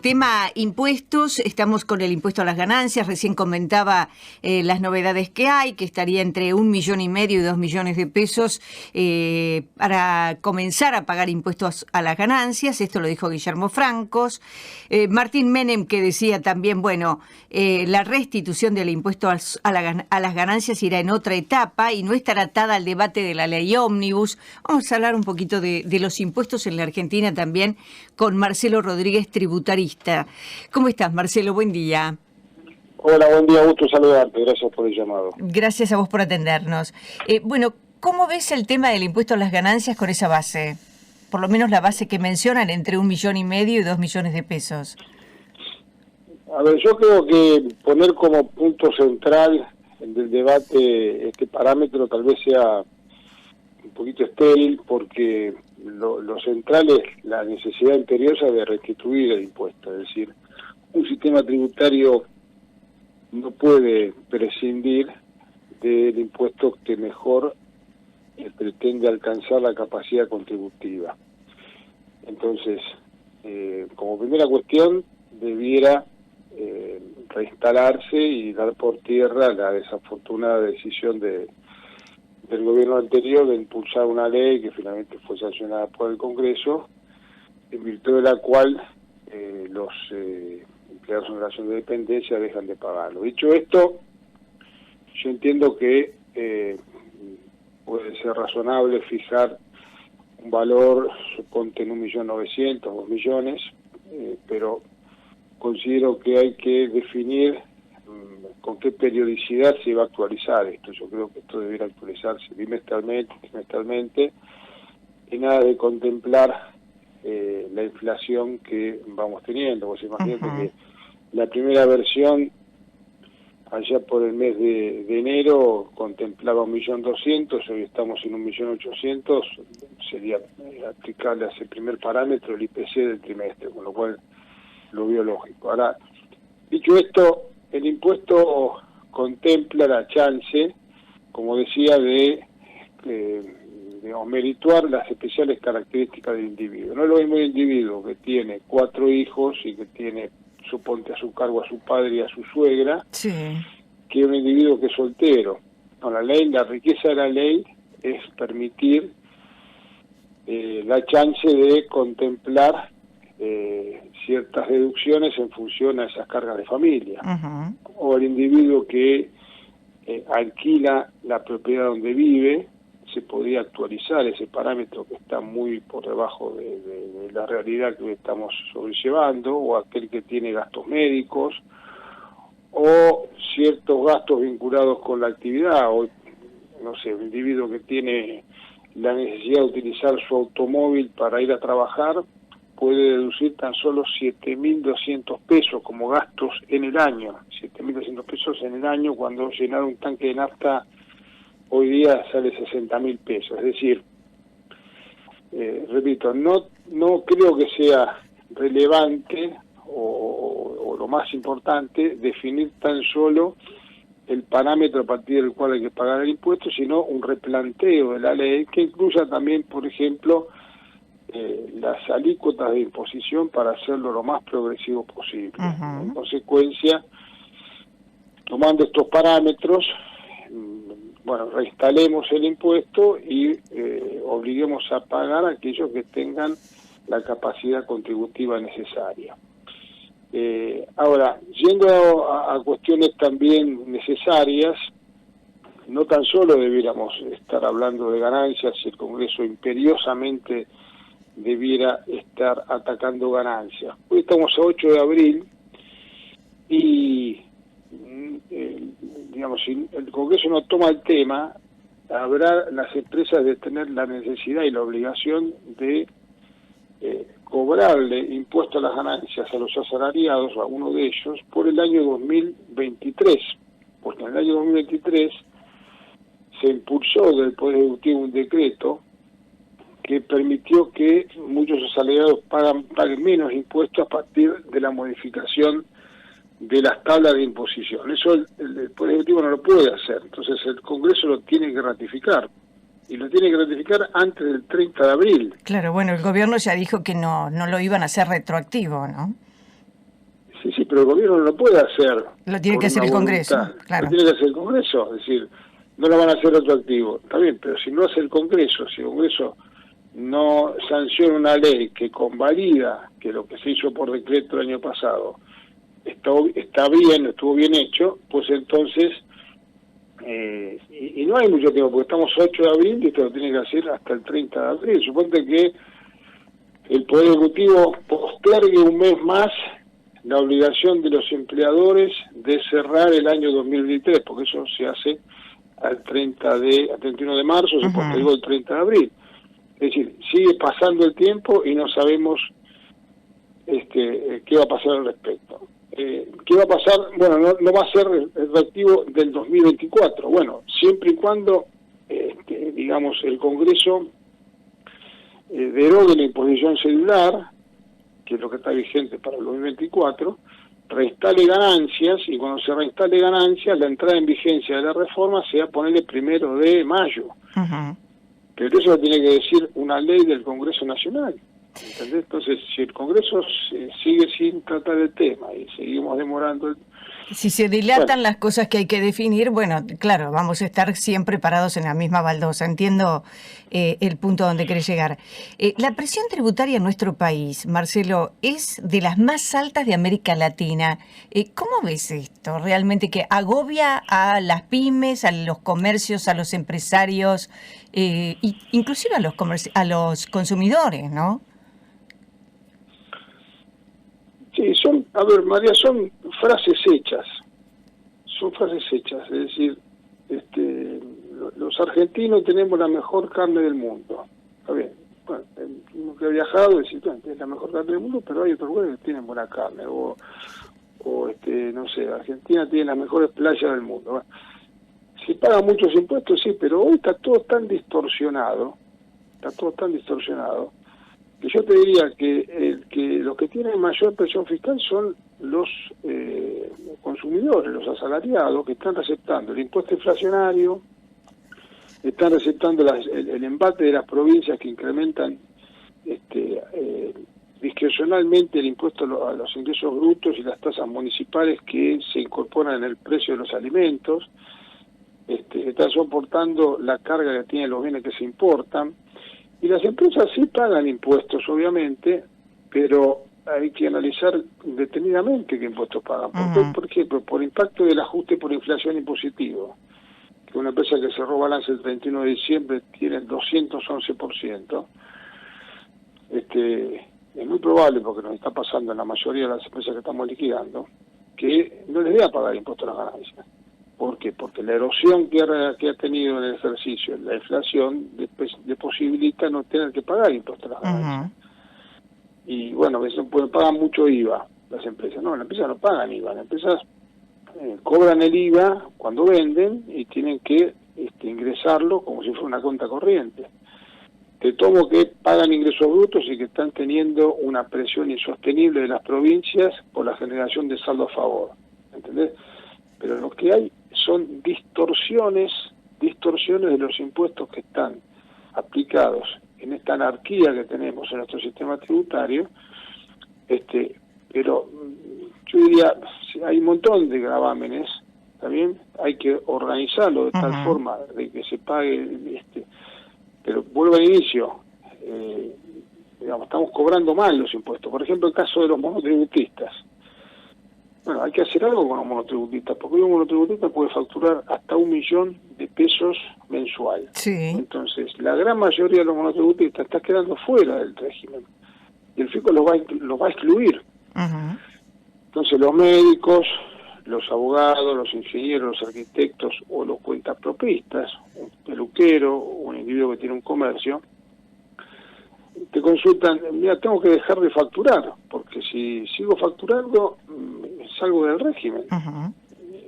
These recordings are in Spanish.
tema impuestos, estamos con el impuesto a las ganancias. Recién comentaba las novedades que hay, que estaría entre 1,5 millones y 2 millones de pesos para comenzar a pagar impuestos a las ganancias. Esto lo dijo Guillermo Francos. Martín Menem, que decía también, bueno, la restitución del impuesto a las ganancias irá en otra etapa y no estará atada al debate de la ley ómnibus. Vamos a hablar un poquito de los impuestos en la Argentina también con Marcelo Rodríguez, tributarista. ¿Cómo estás, Marcelo? Buen día. Hola, buen día, gusto saludarte, gracias por el llamado. Gracias a vos por atendernos. Bueno, ¿cómo ves el tema del impuesto a las ganancias con esa base? Por lo menos la base que mencionan, entre 1,5 millones y 2 millones de pesos. A ver, yo creo que poner como punto central del debate este parámetro tal vez sea un poquito estéril, porque lo central es la necesidad imperiosa de restituir el impuesto. Es decir, un sistema tributario no puede prescindir del impuesto que mejor pretende alcanzar la capacidad contributiva. Entonces, como primera cuestión, debiera reinstalarse y dar por tierra la desafortunada decisión del gobierno anterior de impulsar una ley que finalmente fue sancionada por el Congreso, en virtud de la cual los empleados en relación de dependencia dejan de pagarlo. Dicho esto, yo entiendo que puede ser razonable fijar un valor, suponte en 1.900.000, 2 millones, pero considero que hay que definir con qué periodicidad se va a actualizar esto. Yo creo que esto debería actualizarse bimestralmente, trimestralmente, y nada de contemplar la inflación que vamos teniendo. Vos imagínate que la primera versión, allá por el mes de enero, contemplaba 1.200.000, hoy estamos en 1.800.000, sería aplicable a ese primer parámetro el IPC del trimestre, con lo cual lo biológico. Ahora, dicho esto, el impuesto contempla la chance, como decía, de merituar las especiales características del individuo. No es lo mismo el individuo que tiene 4 hijos y que tiene, suponte, a su cargo a su padre y a su suegra, sí, que un individuo que es soltero. No, la riqueza de la ley es permitir la chance de contemplar ciertas deducciones en función a esas cargas de familia. O el individuo que alquila la propiedad donde vive, se podría actualizar ese parámetro que está muy por debajo de la realidad que estamos sobrellevando, o aquel que tiene gastos médicos, o ciertos gastos vinculados con la actividad, o no sé, un individuo que tiene la necesidad de utilizar su automóvil para ir a trabajar, puede deducir tan solo 7.200 pesos como gastos en el año. 7.200 pesos en el año, cuando llenar un tanque de nafta hoy día sale 60.000 pesos. Es decir, repito, no creo que sea relevante o lo más importante definir tan solo el parámetro a partir del cual hay que pagar el impuesto, sino un replanteo de la ley que incluya también, por ejemplo, las alícuotas de imposición para hacerlo lo más progresivo posible. En consecuencia, tomando estos parámetros, bueno, reinstalemos el impuesto y obliguemos a pagar a aquellos que tengan la capacidad contributiva necesaria. Ahora, yendo a cuestiones también necesarias, no tan solo debiéramos estar hablando de ganancias, si el Congreso imperiosamente debiera estar atacando ganancias. Hoy estamos a 8 de abril y, digamos, si el Congreso no toma el tema, habrá las empresas de tener la necesidad y la obligación de cobrarle impuesto a las ganancias a los asalariados, a uno de ellos, por el año 2023, porque en el año 2023 se impulsó del Poder Ejecutivo un decreto que permitió que muchos asalariados paguen menos impuestos a partir de la modificación de las tablas de imposición. Eso el Poder Ejecutivo no lo puede hacer, entonces el Congreso lo tiene que ratificar, y lo tiene que ratificar antes del 30 de abril. Claro, bueno, el gobierno ya dijo que no lo iban a hacer retroactivo, ¿no? Sí, pero el gobierno no lo puede hacer. Lo tiene que hacer el Congreso, claro. Lo tiene que hacer el Congreso, es decir, no lo van a hacer retroactivo. Está bien, pero si no hace el Congreso, si el Congreso no sanciona una ley que convalida que lo que se hizo por decreto el año pasado está bien, estuvo bien hecho, pues entonces, y no hay mucho tiempo, porque estamos 8 de abril y esto lo tiene que hacer hasta el 30 de abril. Suponte que el Poder Ejecutivo postergue un mes más la obligación de los empleadores de cerrar el año 2023, porque eso se hace al 31 de marzo, se postergó el 30 de abril. Es decir, sigue pasando el tiempo y no sabemos qué va a pasar al respecto. ¿Qué va a pasar? Bueno, no va a ser el reactivo del 2024. Bueno, siempre y cuando, digamos, el Congreso derogue la imposición celular, que es lo que está vigente para el 2024, reinstale ganancias, y cuando se reinstale ganancias, la entrada en vigencia de la reforma sea ponerle 1 de mayo. Pero eso lo tiene que decir una ley del Congreso Nacional. ¿Entendés? Entonces, si el Congreso sigue sin tratar el tema y seguimos demorando si se dilatan las cosas que hay que definir, bueno, claro, vamos a estar siempre parados en la misma baldosa. Entiendo el punto donde querés llegar. La presión tributaria en nuestro país, Marcelo, es de las más altas de América Latina. ¿Cómo ves esto? ¿Realmente que agobia a las pymes, a los comercios, a los empresarios, inclusive a los consumidores, ¿no? Sí, María, son frases hechas. Son frases hechas. Es decir, los argentinos tenemos la mejor carne del mundo. Está bien. Bueno, uno que ha viajado es la mejor carne del mundo, pero hay otros lugares que tienen buena carne. O no sé, Argentina tiene las mejores playas del mundo. Bueno, se pagan muchos impuestos, sí, pero hoy está todo tan distorsionado. Que yo te diría que los que tienen mayor presión fiscal son los consumidores, los asalariados, que están receptando el impuesto inflacionario, están receptando el embate de las provincias que incrementan discrecionalmente el impuesto a los ingresos brutos y las tasas municipales que se incorporan en el precio de los alimentos, están soportando la carga que tienen los bienes que se importan. Y las empresas sí pagan impuestos, obviamente, pero hay que analizar detenidamente qué impuestos pagan. Por ejemplo, por impacto del ajuste por inflación impositivo, que una empresa que cerró balance el 31 de diciembre tiene el 211%. Es muy probable, porque nos está pasando en la mayoría de las empresas que estamos liquidando, que no les dé a pagar impuestos a las ganancias. ¿Por qué? Porque la erosión que ha tenido en el ejercicio, la inflación, le posibilita no tener que pagar impuestos a las ganancias. Y bueno, pagan mucho IVA las empresas. No, las empresas no pagan IVA. Las empresas cobran el IVA cuando venden y tienen que ingresarlo como si fuera una cuenta corriente. Te tomo que pagan ingresos brutos y que están teniendo una presión insostenible de las provincias por la generación de saldo a favor. ¿Entendés? Pero lo que hay son distorsiones de los impuestos que están aplicados en esta anarquía que tenemos en nuestro sistema tributario, pero yo diría, hay un montón de gravámenes, ¿está bien? Hay que organizarlo de tal forma de que se pague, pero vuelvo al inicio, estamos cobrando mal los impuestos. Por ejemplo, el caso de los monotributistas. Bueno, hay que hacer algo con los monotributistas, porque un monotributista puede facturar hasta 1 millón de pesos mensual. Sí. Entonces, la gran mayoría de los monotributistas está quedando fuera del régimen. Y el fisco los va a excluir. Entonces, los médicos, los abogados, los ingenieros, los arquitectos o los cuentapropistas, un peluquero, un individuo que tiene un comercio, te consultan, mira, tengo que dejar de facturar, porque si sigo facturando, salgo del régimen.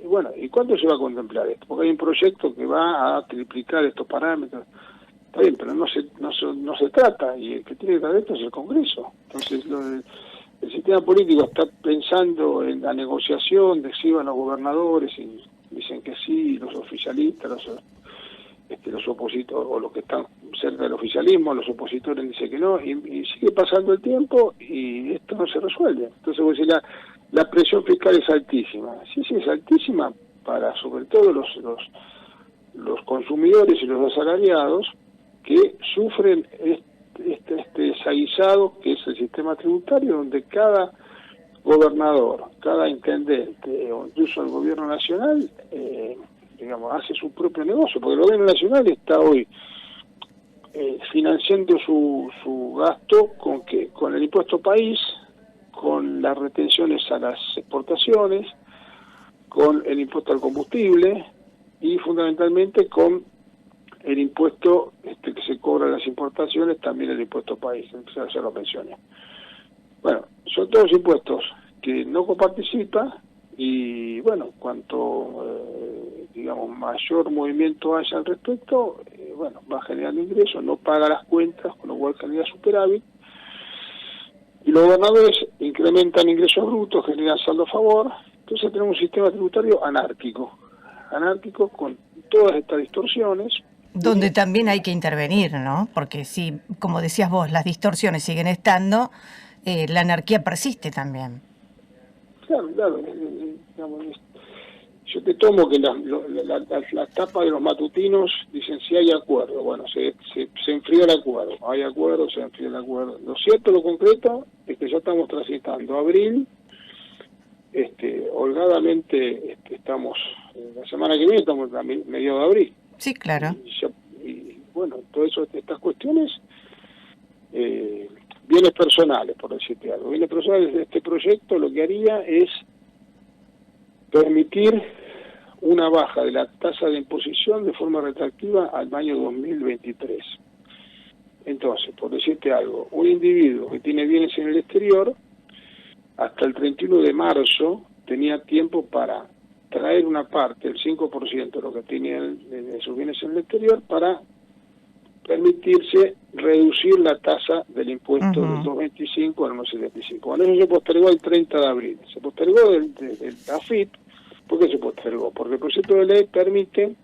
Y bueno, ¿y cuándo se va a contemplar esto? Porque hay un proyecto que va a triplicar estos parámetros. Está bien, pero no se trata, y el que tiene que tratar esto es el Congreso. Entonces, el sistema político está pensando en la negociación de si van los gobernadores, y dicen que sí, los oficialistas, los opositores, o los que están cerca del oficialismo, los opositores dicen que no, y sigue pasando el tiempo y esto no se resuelve. Entonces vos decís, la presión fiscal es altísima. Sí, es altísima para sobre todo los consumidores y los asalariados que sufren este desaguisado que es el sistema tributario, donde cada gobernador, cada intendente o incluso el gobierno nacional hace su propio negocio, porque el gobierno nacional está hoy financiando su gasto con el impuesto país, con las retenciones a las exportaciones, con el impuesto al combustible y fundamentalmente con el impuesto que se cobra en las importaciones, también el impuesto país, ya lo mencioné. Bueno, son todos impuestos que no coparticipa y bueno, cuanto mayor movimiento haya al respecto, va generando ingresos, no paga las cuentas, con lo cual genera superávit, y los gobernadores incrementan ingresos brutos, generan saldo a favor. Entonces tenemos un sistema tributario anárquico con todas estas distorsiones. Donde también hay que intervenir, ¿no? Porque si, como decías vos, las distorsiones siguen estando, la anarquía persiste también. Claro. Yo te tomo que la tapa de los matutinos dicen si hay acuerdo. Bueno, se enfrió el acuerdo. Hay acuerdo, se enfrió el acuerdo. Lo cierto, lo concreto, es que ya estamos transitando abril. Holgadamente estamos, la semana que viene estamos a mediados de abril. Sí, claro. Y bueno, todo eso, estas cuestiones, bienes personales, por decirte algo. Bienes personales de este proyecto lo que haría es permitir una baja de la tasa de imposición de forma retroactiva al año 2023. Entonces, por decirte algo, un individuo que tiene bienes en el exterior, hasta el 31 de marzo tenía tiempo para traer una parte, el 5% de lo que tenía de sus bienes en el exterior, para permitirse reducir la tasa del impuesto del 2.25 al 1.75. Bueno, eso se postergó el 30 de abril. Se postergó del AFIP. ¿Por qué se postergó? Porque el proyecto de ley permite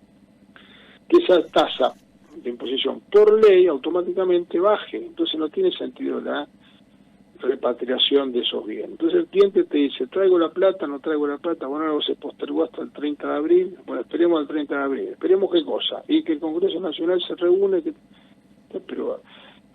que esa tasa de imposición por ley automáticamente baje. Entonces no tiene sentido la repatriación de esos bienes. Entonces el cliente te dice, ¿traigo la plata? ¿No traigo la plata? Bueno, luego se postergó hasta el 30 de abril. Bueno, esperemos al 30 de abril. Esperemos qué cosa. Y que el Congreso Nacional se reúne, pero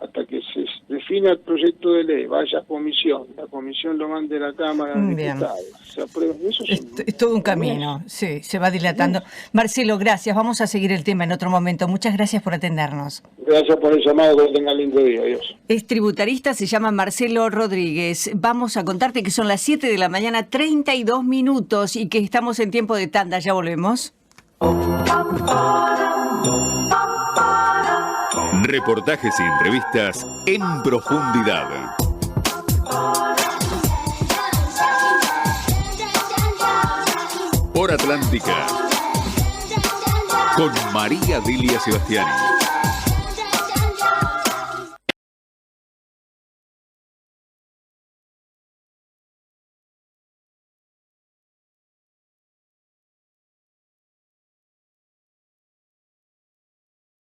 hasta que se defina el proyecto de ley, vaya a comisión, la comisión lo mande a la Cámara de Diputados, se aprueba. Eso es todo un camino, sí, se va dilatando. Marcelo, gracias, vamos a seguir el tema en otro momento. Muchas gracias por atendernos. Gracias por el llamado, que tengan lindo día, adiós. Es tributarista, se llama Marcelo Rodríguez. Vamos a contarte que son las 7 de la mañana, 32 minutos, y que estamos en tiempo de tanda, ya volvemos. Reportajes y entrevistas en profundidad. Por Atlántica. Con María Dilia Sebastiani.